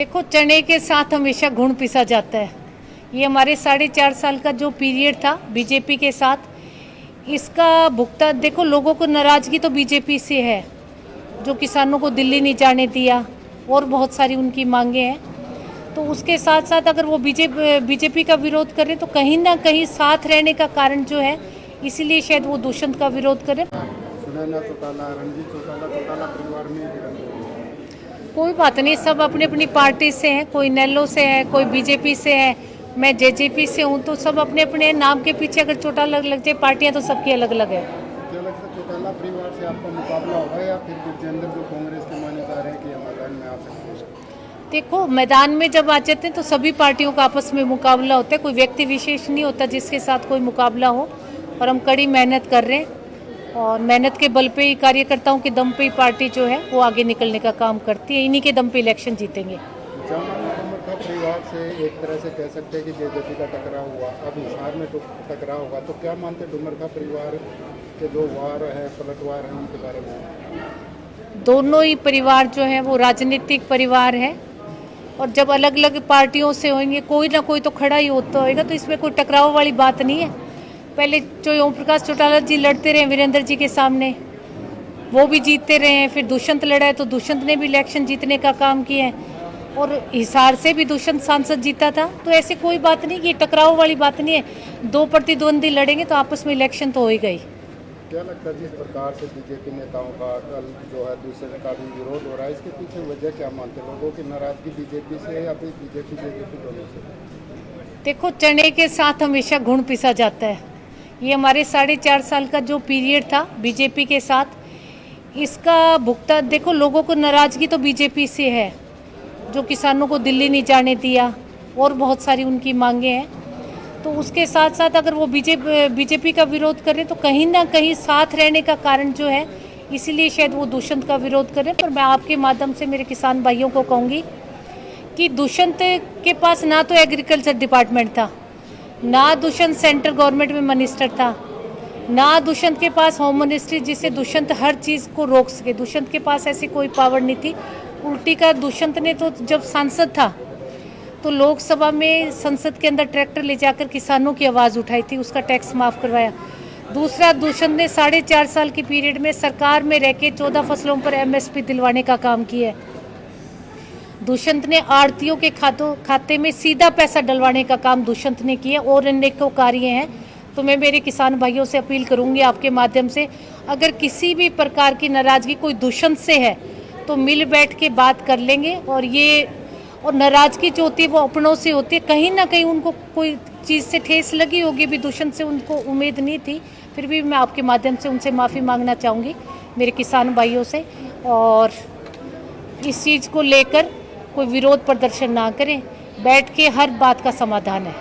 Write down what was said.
देखो, चने के साथ हमेशा घुन पिसा जाता है। ये हमारे 4.5 साल का जो पीरियड था बीजेपी के साथ, इसका भुगतान देखो, लोगों को नाराज़गी तो बीजेपी से है, जो किसानों को दिल्ली नहीं जाने दिया और बहुत सारी उनकी मांगे हैं। तो उसके साथ साथ अगर वो बीजेपी का विरोध करें तो कहीं ना कहीं साथ रहने का कारण जो है, इसीलिए शायद वो दुष्यंत का विरोध करें। कोई बात नहीं, सब अपनी अपनी पार्टी से हैं, कोई नेलो से है, कोई बीजेपी से है, मैं जेजेपी से हूँ, तो सब अपने अपने नाम के पीछे अगर चोटा लग जाए, पार्टियाँ तो सबकी अलग अलग है। क्या लगता है चौटाला परिवार से आपका मुकाबला होगा या फिर विजेंद्र जो कांग्रेस के मान्यता है कि मैदान में आ सकते हैं? देखो, मैदान में जब आ जाते हैं तो सभी पार्टियों का आपस में मुकाबला होता है, कोई व्यक्ति विशेष नहीं होता जिसके साथ कोई मुकाबला हो। और हम कड़ी मेहनत कर रहे हैं और मेहनत के बल पे ही, कार्यकर्ताओं के दम पे ही पार्टी जो है वो आगे निकलने का काम करती है। इन्हीं के दम पे इलेक्शन जीतेंगे। का परिवार से एक तरह से कह सकते हैं कि जेजेपी का टकराव हुआ, अब हिसार में टकराव होगा, तो क्या मानते हैं डुमरखा परिवार के जो वार है, पलटवार है, उनके बारे में? दोनों ही परिवार जो है वो राजनीतिक परिवार है और जब अलग अलग पार्टियों से होंगे, कोई ना कोई तो खड़ा ही होता होगा, तो इसमें कोई टकराव वाली बात नहीं है। पहले जो ओम प्रकाश चौटाला जी लड़ते रहे वीरेंद्र जी के सामने, वो भी जीतते रहे हैं। फिर दुष्यंत लड़ा है तो दुष्यंत ने भी इलेक्शन जीतने का काम किया है और हिसार से भी दुष्यंत सांसद जीता था। तो ऐसी कोई बात नहीं, ये टकराव वाली बात नहीं है। दो प्रतिद्वंदी लड़ेंगे तो आपस में इलेक्शन तो हो ही गई। क्या लगता है जिस प्रकार से बीजेपी नेताओं का कल जो है दूसरे का भी विरोध हो रहा है, इसके पीछे वजह क्या मानते हैं? लोगों की नाराजगी बीजेपी से या फिर बीजेपी दोनों से? देखो, चने के साथ हमेशा घुन पिसा जाता है। ये हमारे 4.5 साल का जो पीरियड था बीजेपी के साथ, इसका भुगतान देखो, लोगों को नाराज़गी तो बीजेपी से है, जो किसानों को दिल्ली नहीं जाने दिया और बहुत सारी उनकी मांगे हैं। तो उसके साथ साथ अगर वो बीजेपी का विरोध करें तो कहीं ना कहीं साथ रहने का कारण जो है, इसीलिए शायद वो दुष्यंत का विरोध करें। पर मैं आपके माध्यम से मेरे किसान भाइयों को कहूँगी कि दुष्यंत के पास ना तो एग्रीकल्चर डिपार्टमेंट था, ना दुष्यंत सेंट्रल गवर्नमेंट में मिनिस्टर था, ना दुष्यंत के पास होम मिनिस्ट्री जिससे दुष्यंत हर चीज़ को रोक सके। दुष्यंत के पास ऐसी कोई पावर नहीं थी। उल्टी का दुष्यंत ने तो जब सांसद था तो लोकसभा में, संसद के अंदर ट्रैक्टर ले जाकर किसानों की आवाज़ उठाई थी, उसका टैक्स माफ़ करवाया। दूसरा, दुष्यंत ने 4.5 साल के पीरियड में सरकार में रह के 14 फसलों पर MSP दिलवाने का काम किया है। दुष्यंत ने आड़तियों के खाते में सीधा पैसा डलवाने का काम दुष्यंत ने किया और अनेकों कार्य हैं। तो मैं मेरे किसान भाइयों से अपील करूंगी आपके माध्यम से, अगर किसी भी प्रकार की नाराज़गी कोई दुष्यंत से है तो मिल बैठ के बात कर लेंगे। और नाराज़गी जो होती है वो अपनों से होती है। कहीं ना कहीं उनको कोई चीज़ से ठेस लगी होगी, भी दुष्यंत से उनको उम्मीद नहीं थी। फिर भी मैं आपके माध्यम से उनसे माफ़ी मांगना चाहूँगी, मेरे किसान भाइयों से, और इस चीज़ को लेकर कोई विरोध प्रदर्शन ना करें, बैठ के हर बात का समाधान है।